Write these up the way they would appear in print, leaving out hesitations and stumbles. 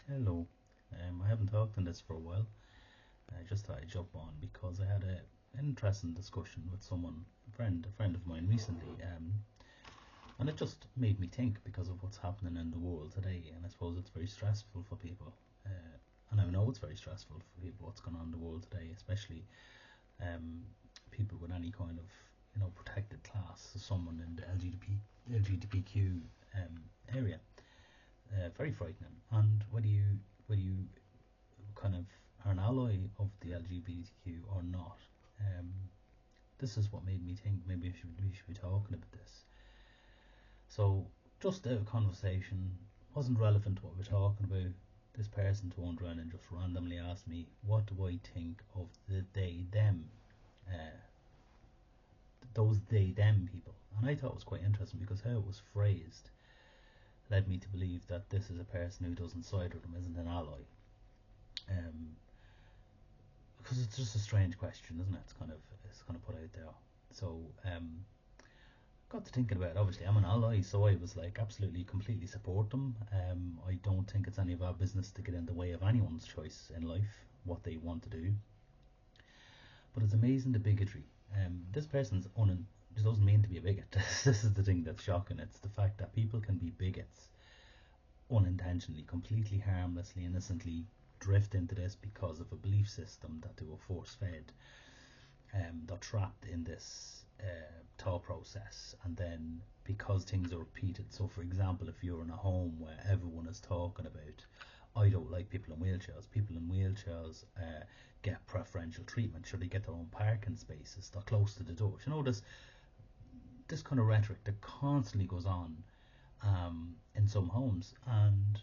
Hello. I haven't talked on this for a while. I just thought I'd jump on because I had an interesting discussion with someone, a friend of mine recently, and it just made me think because of what's happening in the world today, and I suppose it's very stressful for people. And I know it's very stressful for people what's going on in the world today, especially um, people with any kind of protected class, so someone in the LGBTQ area. Very frightening. And whether you kind of are an ally of the LGBTQ or not. Um, this is what made me think maybe we should be talking about this. So, just a conversation, wasn't relevant to what we're talking about. This person turned around and just randomly asked me, what do I think of the they, them, uh, those they, them people? And I thought it was quite interesting because how it was phrased led me to believe that this is a person who doesn't side with them, isn't an ally. Um, because it's just a strange question, isn't it? It's kind of put out there. So got to thinking about it. Obviously, I'm an ally, so I was like absolutely, completely support them. I don't think it's any of our business to get in the way of anyone's choice in life, what they want to do. But it's amazing the bigotry. This person's doesn't mean to be a bigot. This is the thing that's shocking. It's the fact that people can be bigots unintentionally, completely harmlessly, innocently drift into this because of a belief system that they were force fed. They're trapped in this thought process, and then because things are repeated. So, for example, if you're in a home where everyone is talking about, I don't like people in wheelchairs. People in wheelchairs get preferential treatment. Should they get their own parking spaces? They're close to the door. You know this kind of rhetoric that constantly goes on in some homes, and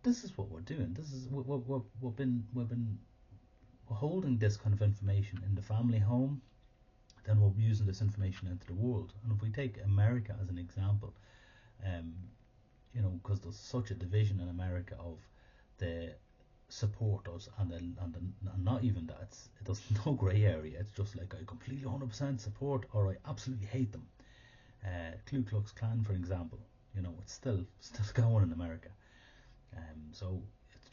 this is what we're doing. This is we've been holding this kind of information in the family home, then we're using this information into the world. And if we take America as an example, um, because there's such a division in America of the supporters and not even that. There's no grey area. It's just like I completely 100% support or I absolutely hate them. Ku Klux Klan, for example, it's still going in America. So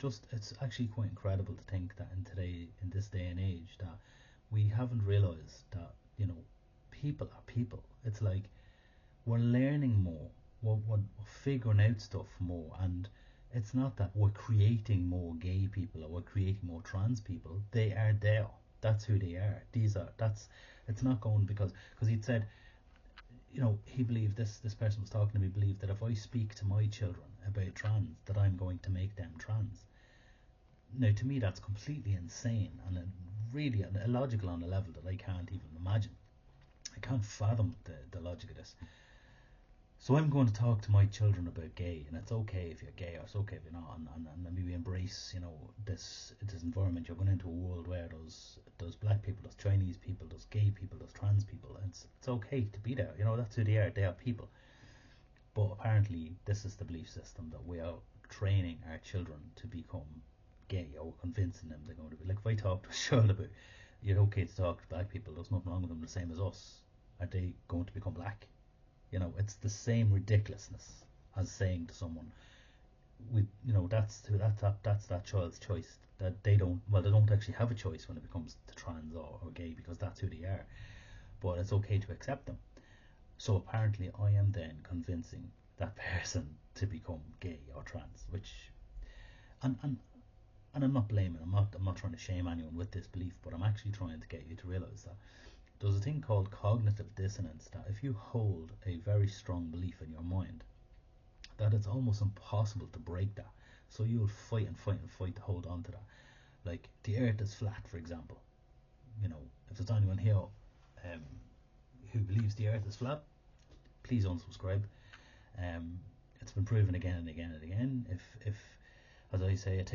it's actually quite incredible to think that in this day and age that we haven't realized that people are people. It's like we're learning more, we're figuring out stuff more, and it's not that we're creating more gay people or we're creating more trans people. They are there. That's who they are. That's it's not going because he'd said, he believed this person was talking to me believed that if I speak to my children about trans, that I'm going to make them trans. Now, to me, that's completely insane and really illogical on a level that I can't even imagine. I can't fathom the logic of this. So I'm going to talk to my children about gay, and it's okay if you're gay, or it's okay if you're not, and maybe embrace, this environment. You're going into a world where there's black people, there's Chinese people, there's gay people, there's trans people. And it's okay to be there. That's who they are. They are people. But apparently, this is the belief system that we are training our children to become gay, or convincing them they're going to be. Like if I talk to a child about, you're okay to talk to black people, there's nothing wrong with them, the same as us. Are they going to become black? It's the same ridiculousness as saying to someone, that's that child's choice. That they don't actually have a choice when it comes to trans or gay because that's who they are. But it's okay to accept them. So apparently, I am then convincing that person to become gay or trans, and and and I'm not blaming. I'm not trying to shame anyone with this belief, but I'm actually trying to get you to realize that there's a thing called cognitive dissonance, that if you hold a very strong belief in your mind, that it's almost impossible to break that. So you'll fight and fight and fight to hold on to that. Like the earth is flat, for example. If there's anyone here who believes the earth is flat, please unsubscribe. Um, it's been proven again and again and again. If as I say, it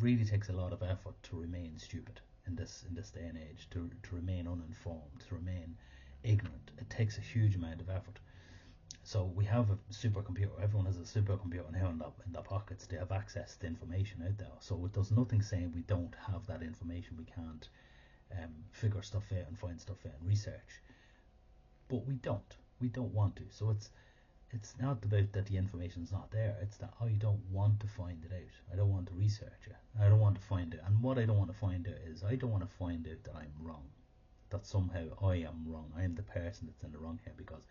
really takes a lot of effort to remain stupid in this day and age, to remain uninformed, to remain ignorant. It takes a huge amount of effort. So we have a supercomputer. Everyone has a supercomputer now in their pockets. They have access to information out there. So there's nothing saying we don't have that information. We can't figure stuff out and find stuff out and research. But we don't. We don't want to. So it's not about that the information's not there. It's that I don't want to find it out. I don't want to research it. I don't want to find it. And what I don't want to find out is I don't want to find out that I'm wrong. That somehow I am wrong. I am the person that's in the wrong here, because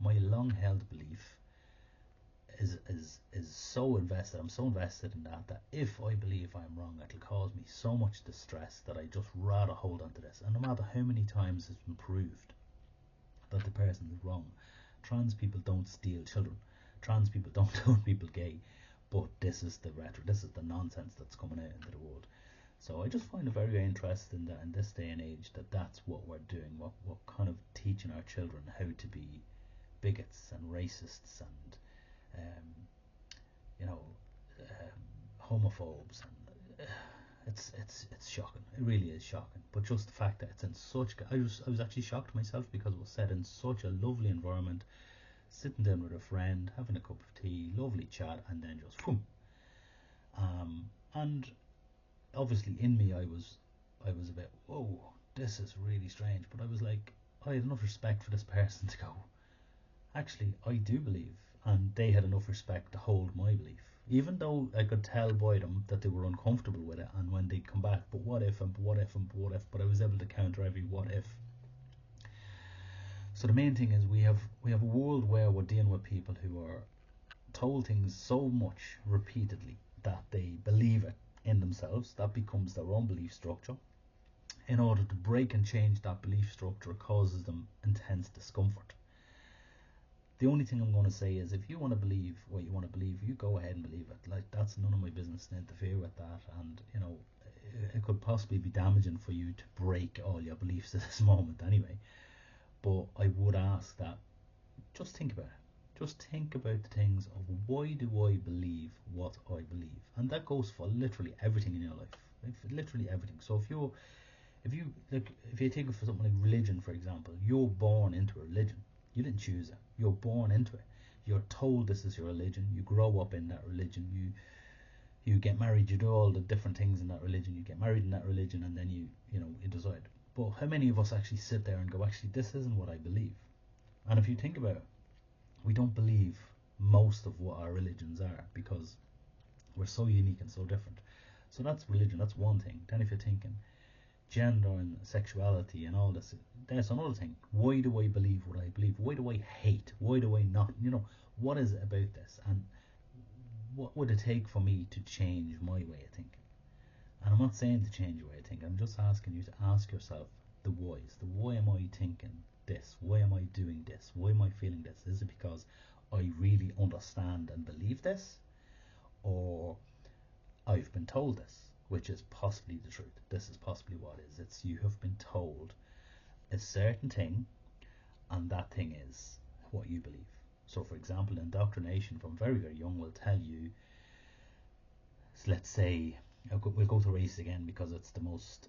my long-held belief is so invested. I'm so invested in that if I believe I'm wrong, it'll cause me so much distress that I just rather hold on to this. And no matter how many times it's been proved that the person is wrong, trans people don't steal children, trans people don't turn people gay, but this is the rhetoric, this is the nonsense that's coming out into the world. So I just find it very, very interesting that in this day and age that's what we're doing. What kind of teaching our children how to be bigots and racists and you know, homophobes, and it's shocking. It really is shocking. But just the fact that it's in such, I was actually shocked myself, because it was said in such a lovely environment, sitting down with a friend, having a cup of tea, lovely chat, and then just boom. And obviously in me, I was a bit, whoa, this is really strange. But I was like, I had enough respect for this person to go, actually, I do believe. And they had enough respect to hold my belief, even though I could tell by them that they were uncomfortable with it. And when they'd come back, but what if, and what if, and what if, but I was able to counter every what if. So the main thing is we have a world where we're dealing with people who are told things so much repeatedly that they believe it in themselves. That becomes their own belief structure. In order to break and change that belief structure, it causes them intense discomfort. The only thing I'm going to say is, if you want to believe what you want to believe, you go ahead and believe it. Like, that's none of my business to interfere with that. And you know, it could possibly be damaging for you to break all your beliefs at this moment anyway. But I would ask that, just think about it. Just think about the things of, why do I believe what I believe? And that goes for literally everything in your life. Literally everything. So if you take it for something like religion, for example, you're born into a religion. You didn't choose it. You're born into it. You're told this is your religion. You grow up in that religion. You get married. You do all the different things in that religion. You get married in that religion, and then you decide. But how many of us actually sit there and go, actually, this isn't what I believe? And if you think about it, we don't believe most of what our religions are, because we're so unique and so different. So that's religion. That's one thing. Then if you're thinking gender and sexuality and all this, there's another thing. Why do I believe what I believe? Why do I hate? Why do I not? What is it about this? And what would it take for me to change my way of thinking? And I'm not saying to change your way of thinking. I'm just asking you to ask yourself the whys. The why am I thinking this? Why am I doing this? Why am I feeling this? Is it because I really understand and believe this? Or I've been told this, which is possibly the truth. This is possibly what it is. It's, you have been told a certain thing, and that thing is what you believe. So for example, indoctrination from very, very young will tell you, let's say, we'll go to race again, because it's the most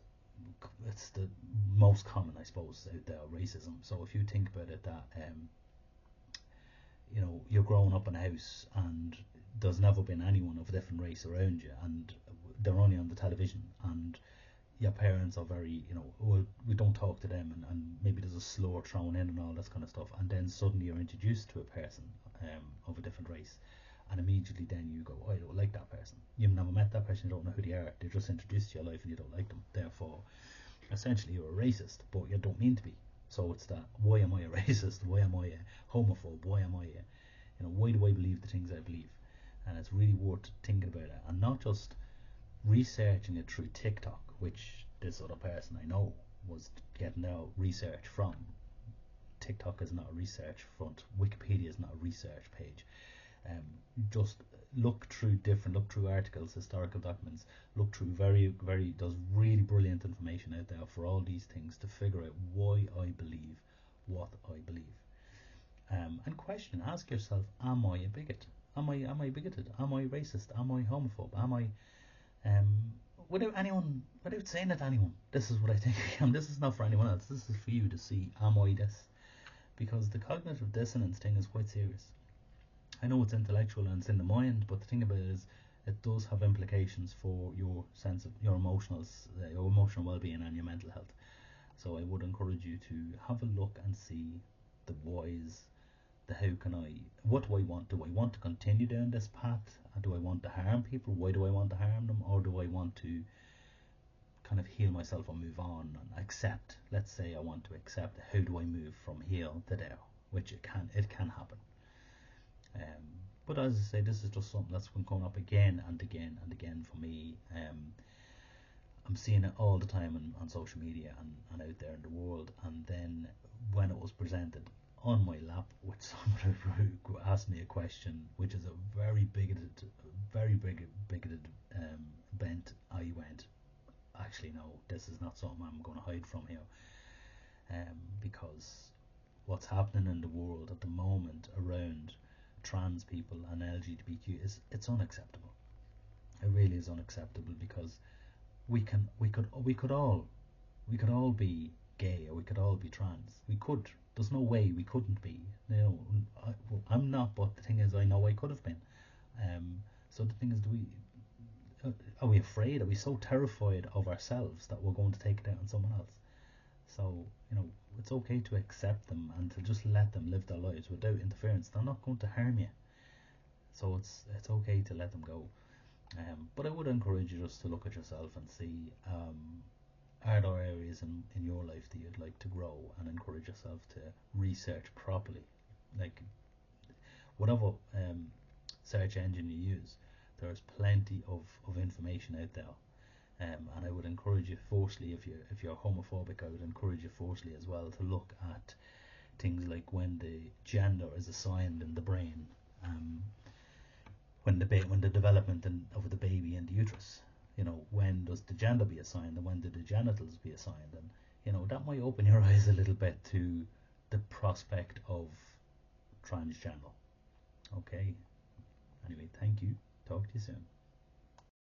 common, I suppose, out there, racism. So if you think about it, that you're growing up in a house and there's never been anyone of a different race around you, and they're only on the television, and your parents are very, well, we don't talk to them, and maybe there's a slur thrown in and all this kind of stuff, and then suddenly you're introduced to a person of a different race, and immediately then you go, oh, I don't like that person. You've never met that person, you don't know who they are, they're just introduced to your life and you don't like them, therefore essentially you're a racist, but you don't mean to be. So it's that, why am I a racist? Why am I a homophobe? Why am I why do I believe the things I believe? And it's really worth thinking about it, and not just researching it through TikTok, which this other person I know was getting their research from. TikTok is not a research front. Wikipedia is not a research page. Just look through articles, historical documents, look through there's really brilliant information out there for all these things to figure out why I believe what I believe. And ask yourself, am I a bigot? Am I bigoted? Am I racist? Am I homophobe? Am I without saying it to anyone, this is what I think I am. This is not for anyone else. This is for you to see, am I this? Because the cognitive dissonance thing is quite serious. I know it's intellectual and it's in the mind, but the thing about it is, it does have implications for your sense of your emotional well-being and your mental health. So I would encourage you to have a look and see the whys what do I want? Do I want to continue down this path? Do I want to harm people? Why do I want to harm them? Or do I want to kind of heal myself and move on and accept? Let's say I want to accept. How do I move from here to there? Which it can happen. But as I say, this is just something that's been coming up again and again and again for me. I'm seeing it all the time on social media and out there in the world. And then when it was presented on my lap with somebody who asked me a question, which is a very bigoted bent, I went, actually no, this is not something I'm going to hide from here, because what's happening in the world at the moment around trans people and LGBTQ it's unacceptable. It really is unacceptable, because we could all be gay, or we could all be trans. We could. There's no way we couldn't be. I'm not, but the thing is, I know I could have been. So the thing is, are we afraid? Are we so terrified of ourselves that we're going to take it out on someone else? So it's okay to accept them and to just let them live their lives without interference. They're not going to harm you. So it's okay to let them go. But I would encourage you just to look at yourself and see, are there areas in your life that you'd like to grow, and encourage yourself to research properly. Like, whatever search engine you use, there's plenty of information out there. And I would encourage you forcefully, if you're homophobic, I would encourage you forcefully as well to look at things like when the gender is assigned in the brain, when the development of the baby in the uterus. When does the gender be assigned, and when do the genitals be assigned? And that might open your eyes a little bit to the prospect of transgender. Okay. Anyway, thank you. Talk to you soon.